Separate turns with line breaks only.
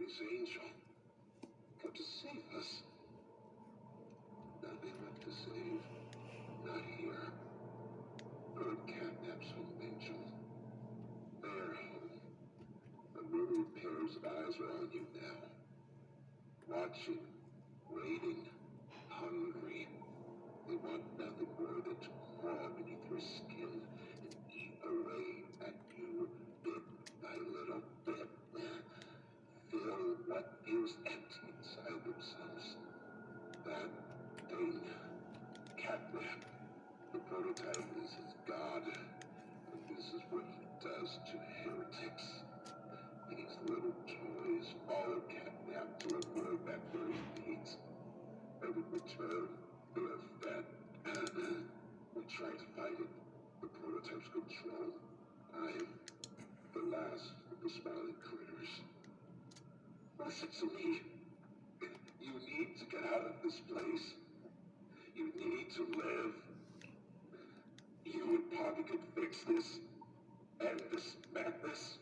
his angel, come to save us. Nothing left to save. Not here. Bird catnaps home angel. Their home. A myriad pairs of eyes are on you now. Watching, waiting, hungry. They want nothing more than to crawl beneath your skin and eat away at you bit by little bit. Fill what feels empty inside themselves. That thing, catnap, the prototype is his god. And this is what he does to heretics. These little toys follow catnap to avoid that very fate. And in return, they are fed. We try to fight it. The prototype's control. I am the last of the smiling critters. Listen to me. You need to get out of this place. You need to live. You and Poppy could fix this. End this madness.